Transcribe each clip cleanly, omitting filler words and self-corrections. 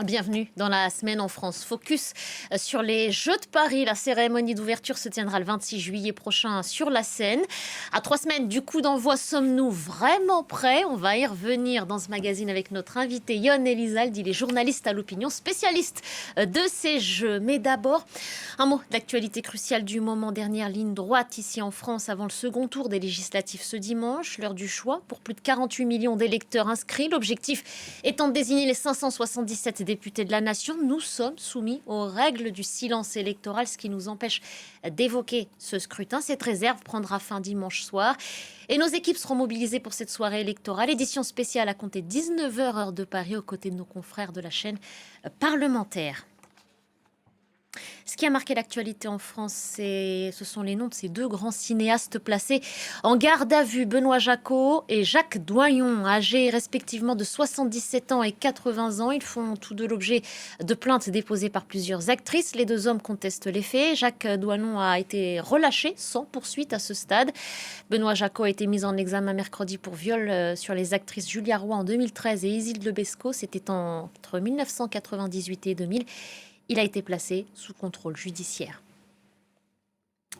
Bienvenue dans la semaine en France. Focus sur les Jeux de Paris. La cérémonie d'ouverture se tiendra le 26 juillet prochain sur la Seine. À 3 semaines du coup d'envoi, sommes-nous vraiment prêts? On va y revenir dans ce magazine avec notre invité Yon Elizalde. Il est journaliste à l'opinion, spécialiste de ces Jeux. Mais d'abord, un mot d'actualité cruciale du moment. Dernière ligne droite ici en France avant le second tour des législatives ce dimanche. L'heure du choix pour plus de 48 millions d'électeurs inscrits. L'objectif étant de désigner les 577 députés de la nation. Nous sommes soumis aux règles du silence électoral, ce qui nous empêche d'évoquer ce scrutin. Cette réserve prendra fin dimanche soir. Et nos équipes seront mobilisées pour cette soirée électorale. Édition spéciale à compter 19h heure de Paris aux côtés de nos confrères de la chaîne parlementaire. Ce qui a marqué l'actualité en France, ce sont les noms de ces deux grands cinéastes placés en garde à vue. Benoît Jacquot et Jacques Doyon, âgés respectivement de 77 ans et 80 ans. Ils font tous deux l'objet de plaintes déposées par plusieurs actrices. Les deux hommes contestent les faits. Jacques Doyon a été relâché sans poursuite à ce stade. Benoît Jacquot a été mis en examen mercredi pour viol sur les actrices Julia Roy en 2013 et Isilde Lebesco. C'était entre 1998 et 2000. Il a été placé sous contrôle judiciaire.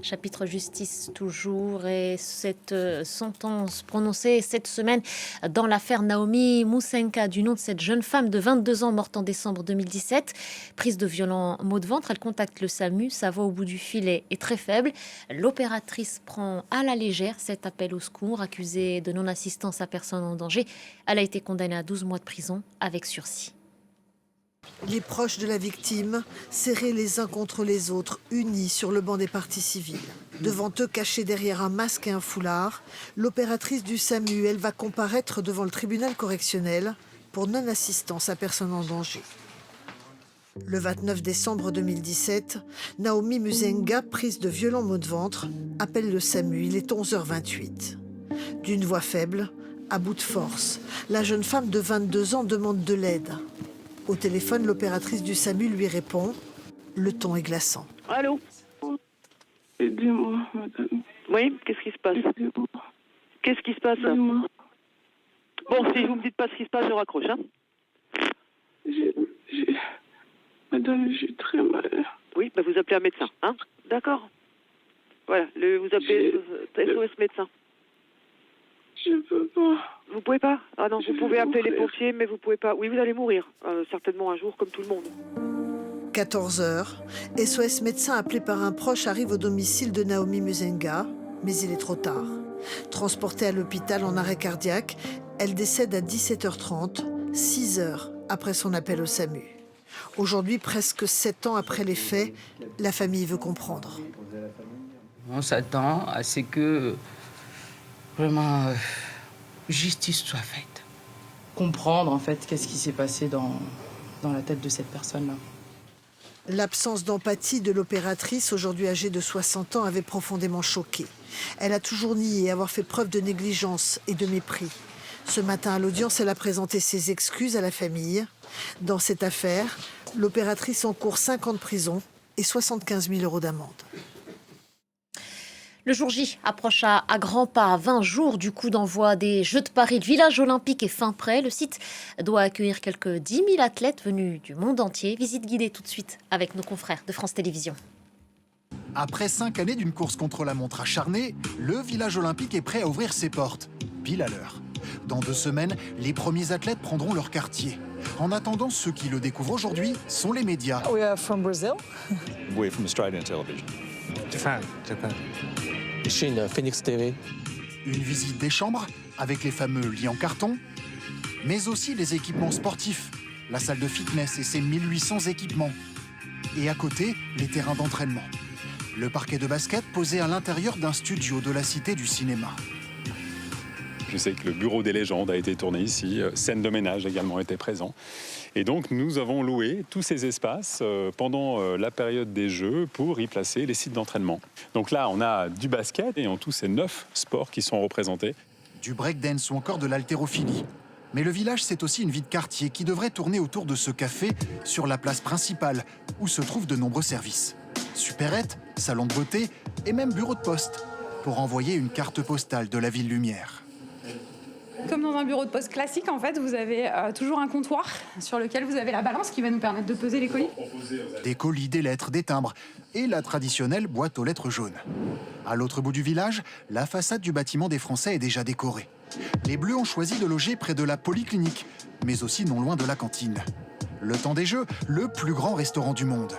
Chapitre justice toujours, et cette sentence prononcée cette semaine dans l'affaire Naomi Musenka, du nom de cette jeune femme de 22 ans morte en décembre 2017. Prise de violents maux de ventre, elle contacte le SAMU, sa voix au bout du fil est très faible. L'opératrice prend à la légère cet appel au secours. Accusée de non-assistance à personne en danger, elle a été condamnée à 12 mois de prison avec sursis. Les proches de la victime, serrés les uns contre les autres, unis sur le banc des parties civiles. Devant eux, cachés derrière un masque et un foulard, l'opératrice du SAMU, elle va comparaître devant le tribunal correctionnel pour non-assistance à personne en danger. Le 29 décembre 2017, Naomi Musenga, prise de violents maux de ventre, appelle le SAMU. Il est 11h28. D'une voix faible, à bout de force, la jeune femme de 22 ans demande de l'aide. Au téléphone, l'opératrice du SAMU lui répond. Le ton est glaçant. Allô? Aidez-moi, madame. Oui, qu'est-ce qui se passe? Aidez-moi. Qu'est-ce qui se passe? Aidez-moi. Bon, si vous me dites pas ce qui se passe, je raccroche, hein? Madame, j'ai très mal. Oui, bah vous appelez un médecin, hein? D'accord. Voilà, vous appelez SOS médecin. Je peux pas. Vous pouvez pas? Ah non, Je vous pouvez vais appeler les mourir. pompiers, mais vous pouvez pas. Oui, vous allez mourir, certainement un jour, comme tout le monde. 14h, SOS médecin appelé par un proche arrive au domicile de Naomi Musenga, mais il est trop tard. Transportée à l'hôpital en arrêt cardiaque, elle décède à 17h30, 6 heures après son appel au SAMU. Aujourd'hui, presque 7 ans après les faits, la famille veut comprendre. On s'attend à ce que vraiment justice soit faite. Comprendre en fait qu'est-ce qui s'est passé dans la tête de cette personne-là. L'absence d'empathie de l'opératrice, aujourd'hui âgée de 60 ans, avait profondément choqué. Elle a toujours nié avoir fait preuve de négligence et de mépris. Ce matin à l'audience, elle a présenté ses excuses à la famille. Dans cette affaire, l'opératrice encourt 5 ans de prison et 75 000 € d'amende. Le jour J approche à grands pas, 20 jours du coup d'envoi des Jeux de Paris. Le village olympique est fin prêt. Le site doit accueillir quelques 10 000 athlètes venus du monde entier. Visite guidée tout de suite avec nos confrères de France Télévisions. Après 5 années d'une course contre la montre acharnée, le village olympique est prêt à ouvrir ses portes, pile à l'heure. Dans 2 semaines, les premiers athlètes prendront leur quartier. En attendant, ceux qui le découvrent aujourd'hui sont les médias. We are from Brazil. We're from Australian television. Japan. Chine, Phoenix TV. Une visite des chambres avec les fameux lits en carton, mais aussi les équipements sportifs, la salle de fitness et ses 1800 équipements. Et à côté, les terrains d'entraînement. Le parquet de basket posé à l'intérieur d'un studio de la Cité du cinéma. Je sais que le bureau des légendes a été tourné ici, scène de ménage également était présent. Et donc nous avons loué tous ces espaces pendant la période des Jeux pour y placer les sites d'entraînement. Donc là, on a du basket et en tout, c'est 9 sports qui sont représentés. Du breakdance ou encore de l'haltérophilie. Mais le village, c'est aussi une vie de quartier qui devrait tourner autour de ce café sur la place principale où se trouvent de nombreux services. Supérette, salon de beauté et même bureau de poste pour envoyer une carte postale de la ville lumière. comme dans un bureau de poste classique, en fait, vous avez toujours un comptoir sur lequel vous avez la balance qui va nous permettre de peser les colis. Des colis, des lettres, des timbres et la traditionnelle boîte aux lettres jaunes. À l'autre bout du village, la façade du bâtiment des Français est déjà décorée. Les Bleus ont choisi de loger près de la polyclinique, mais aussi non loin de la cantine. Le temps des Jeux, le plus grand restaurant du monde.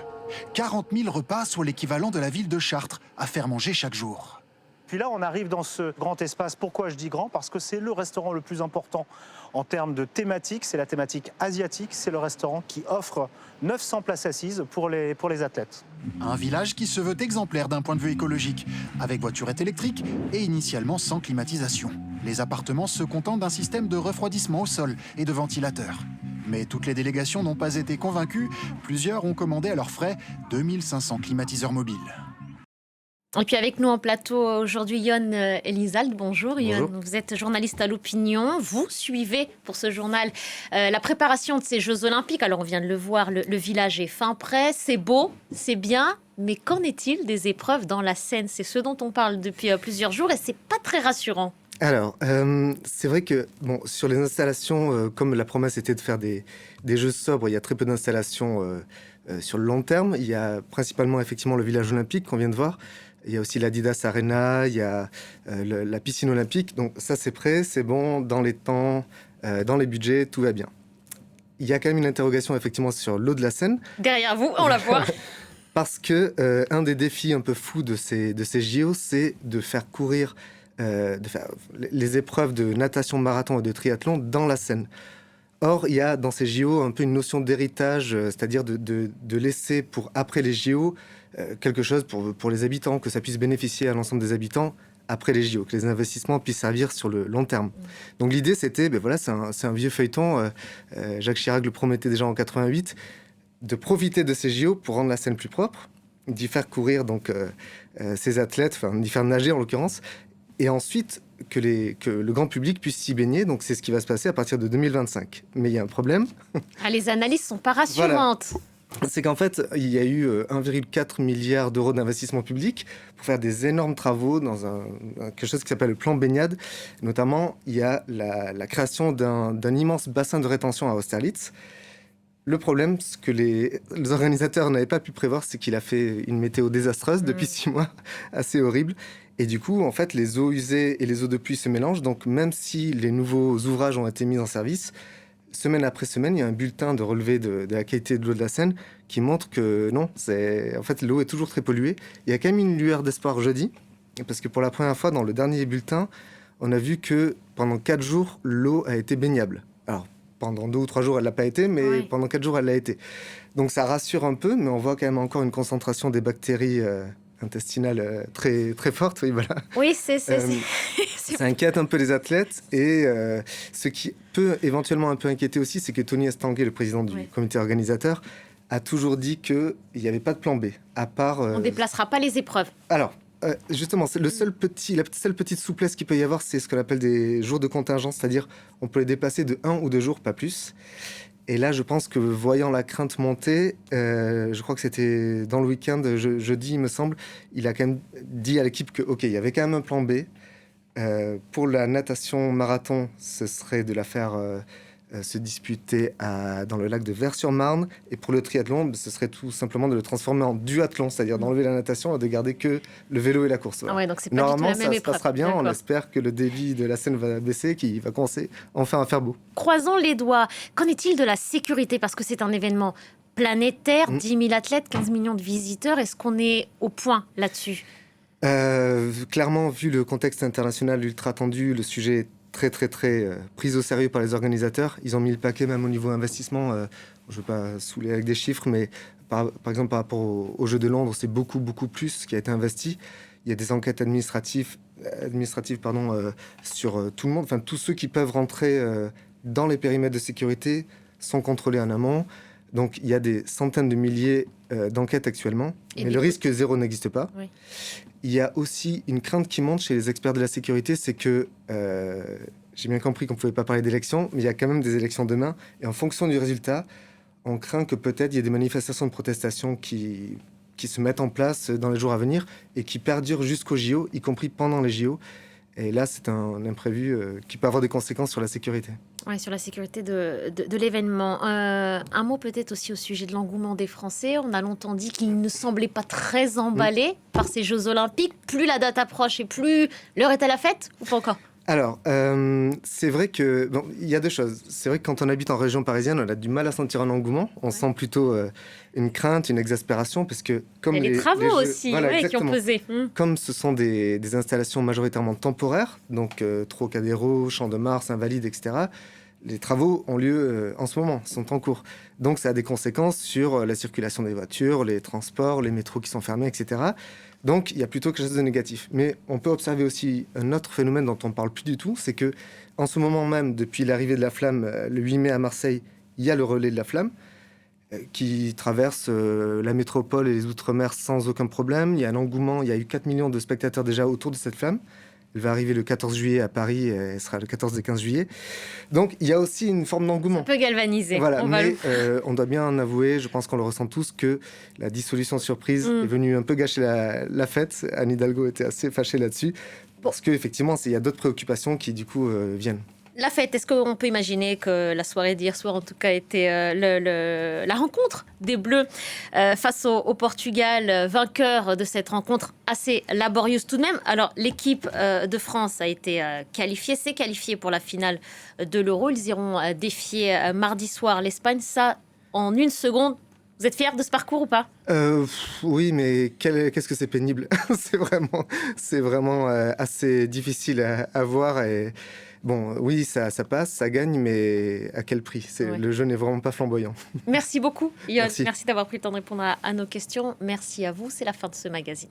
40 000 repas, soit l'équivalent de la ville de Chartres, à faire manger chaque jour. Puis là, on arrive dans ce grand espace. Pourquoi je dis grand? Parce que c'est le restaurant le plus important en termes de thématique. C'est la thématique asiatique. C'est le restaurant qui offre 900 places assises pour les athlètes. Un village qui se veut exemplaire d'un point de vue écologique, avec voiturette électrique et initialement sans climatisation. Les appartements se contentent d'un système de refroidissement au sol et de ventilateurs. Mais toutes les délégations n'ont pas été convaincues. Plusieurs ont commandé à leurs frais 2500 climatiseurs mobiles. Et puis avec nous en plateau aujourd'hui, Yon Elisald. Bonjour Yon, Bonjour. vous êtes journaliste à l'Opinion. Vous suivez pour ce journal la préparation de ces Jeux Olympiques. Alors on vient de le voir, le village est fin prêt, c'est beau, c'est bien. Mais qu'en est-il des épreuves dans la Seine? C'est ce dont on parle depuis plusieurs jours et c'est pas très rassurant. Alors, c'est vrai que bon, sur les installations, comme la promesse était de faire des jeux sobres, il y a très peu d'installations sur le long terme. Il y a principalement effectivement le village olympique qu'on vient de voir. Il y a aussi l'Adidas Arena, il y a la piscine olympique. Donc ça, c'est prêt, c'est bon, dans les temps, dans les budgets, tout va bien. Il y a quand même une interrogation effectivement sur l'eau de la Seine. Derrière vous, on la voit. Parce que un des défis un peu fous de ces JO, c'est de faire courir de faire les épreuves de natation, marathon et de triathlon dans la Seine. Or, il y a dans ces JO un peu une notion d'héritage, c'est-à-dire de laisser pour après les JO quelque chose pour les habitants, que ça puisse bénéficier à l'ensemble des habitants après les JO, que les investissements puissent servir sur le long terme. Donc l'idée, c'était, voilà, c'est un vieux feuilleton, Jacques Chirac le promettait déjà en 88, de profiter de ces JO pour rendre la Seine plus propre, d'y faire courir donc ces athlètes, enfin d'y faire nager en l'occurrence, et ensuite que le grand public puisse s'y baigner. Donc c'est ce qui va se passer à partir de 2025. Mais il y a un problème. Ah, les analyses sont pas rassurantes. Voilà. C'est qu'en fait, il y a eu 1,4 milliard d'euros d'investissement public pour faire des énormes travaux dans quelque chose qui s'appelle le plan baignade. Notamment, il y a la création d'un immense bassin de rétention à Austerlitz. Le problème, ce que les organisateurs n'avaient pas pu prévoir, c'est qu'il a fait une météo désastreuse depuis 6 mois, assez horrible. Et du coup, en fait, les eaux usées et les eaux de pluie se mélangent. Donc, même si les nouveaux ouvrages ont été mis en service, semaine après semaine, il y a un bulletin de relevé de la qualité de l'eau de la Seine qui montre que non, en fait, l'eau est toujours très polluée. Il y a quand même une lueur d'espoir jeudi, parce que pour la première fois, dans le dernier bulletin, on a vu que pendant 4 jours, l'eau a été baignable. Alors, pendant 2 ou 3 jours, elle ne l'a pas été, mais pendant 4 jours, elle l'a été. Donc, ça rassure un peu, mais on voit quand même encore une concentration des bactéries intestinale très, très forte. Oui, voilà. Oui, ça inquiète un peu les athlètes. Et ce qui peut éventuellement un peu inquiéter aussi, c'est que Tony Estanguet, le président du comité organisateur, a toujours dit qu'il n'y avait pas de plan B, à part... On ne déplacera pas les épreuves. Alors, justement, c'est la seule petite souplesse qu'il peut y avoir, c'est ce qu'on appelle des jours de contingence, c'est-à-dire on peut les déplacer de 1 ou 2 jours, pas plus. Et là, je pense que voyant la crainte monter, je crois que c'était dans le week-end, jeudi, il me semble, il a quand même dit à l'équipe que, OK, il y avait quand même un plan B. Pour la natation marathon, ce serait de la faire se disputer dans le lac de Vers-sur-Marne. Et pour le triathlon, ce serait tout simplement de le transformer en duathlon, c'est-à-dire d'enlever la natation et de garder que le vélo et la course. Voilà. Ah ouais, donc c'est pas Normalement, du tout la même ça se épreuve. passera bien. D'accord. On espère que le débit de la Seine va baisser, qu'il va commencer enfin à faire beau. Croisons les doigts. Qu'en est-il de la sécurité? Parce que c'est un événement planétaire, 10 000 athlètes, 15 millions de visiteurs. Est-ce qu'on est au point là-dessus? Clairement, vu le contexte international ultra tendu, le sujet est très pris au sérieux par les organisateurs. Ils ont mis le paquet même au niveau investissement. Je ne veux pas saouler avec des chiffres, mais par exemple par rapport aux Jeux de Londres, c'est beaucoup plus qui a été investi. Il y a des enquêtes administratives sur tout le monde. Enfin, tous ceux qui peuvent rentrer dans les périmètres de sécurité sont contrôlés en amont. Donc, il y a des centaines de milliers d'enquêtes actuellement, mais le risque zéro n'existe pas. Oui. Il y a aussi une crainte qui monte chez les experts de la sécurité, c'est que, j'ai bien compris qu'on ne pouvait pas parler d'élections, mais il y a quand même des élections demain, et en fonction du résultat, on craint que peut-être il y ait des manifestations de protestation qui se mettent en place dans les jours à venir, et qui perdurent jusqu'aux JO, y compris pendant les JO. Et là, c'est un imprévu qui peut avoir des conséquences sur la sécurité. Ouais, sur la sécurité de l'événement. Un mot peut-être aussi au sujet de l'engouement des Français. On a longtemps dit qu'ils ne semblaient pas très emballés par ces Jeux Olympiques. Plus la date approche et plus l'heure est à la fête, ou pas encore? Alors, c'est vrai que... Bon, il y a deux choses. C'est vrai que quand on habite en région parisienne, on a du mal à sentir un engouement. On sent plutôt une crainte, une exaspération, parce que... Comme il y a les travaux jeux, aussi voilà, qui ont pesé. Comme ce sont des installations majoritairement temporaires, donc Trocadéro, Champ de Mars, Invalides, etc., les travaux ont lieu en ce moment, sont en cours. Donc ça a des conséquences sur la circulation des voitures, les transports, les métros qui sont fermés, etc. Donc il y a plutôt quelque chose de négatif. Mais on peut observer aussi un autre phénomène dont on ne parle plus du tout, c'est que en ce moment même, depuis l'arrivée de la flamme, le 8 mai à Marseille, il y a le relais de la flamme qui traverse la métropole et les Outre-mer sans aucun problème. Il y a un engouement, il y a eu 4 millions de spectateurs déjà autour de cette flamme. Elle va arriver le 14 juillet à Paris, et elle sera le 14 et 15 juillet. Donc, il y a aussi une forme d'engouement. Un peu galvanisé. Voilà, mais on doit bien en avouer, je pense qu'on le ressent tous, que la dissolution surprise est venue un peu gâcher la fête. Anne Hidalgo était assez fâchée là-dessus, parce qu'effectivement, il y a d'autres préoccupations qui, du coup, viennent. La fête, est-ce qu'on peut imaginer que la soirée d'hier soir, en tout cas, était la rencontre des Bleus face au Portugal, vainqueur de cette rencontre assez laborieuse tout de même. Alors, l'équipe de France a été s'est qualifiée pour la finale de l'Euro. Ils iront défier mardi soir l'Espagne. Ça, en une seconde. Vous êtes fiers de ce parcours ou pas? Oui, mais qu'est-ce que c'est pénible. C'est vraiment assez difficile à voir. Et bon, oui, ça passe, ça gagne, mais à quel prix? Le jeu n'est vraiment pas flamboyant. Merci beaucoup, Yon. Merci D'avoir pris le temps de répondre à nos questions. Merci à vous. C'est la fin de ce magazine.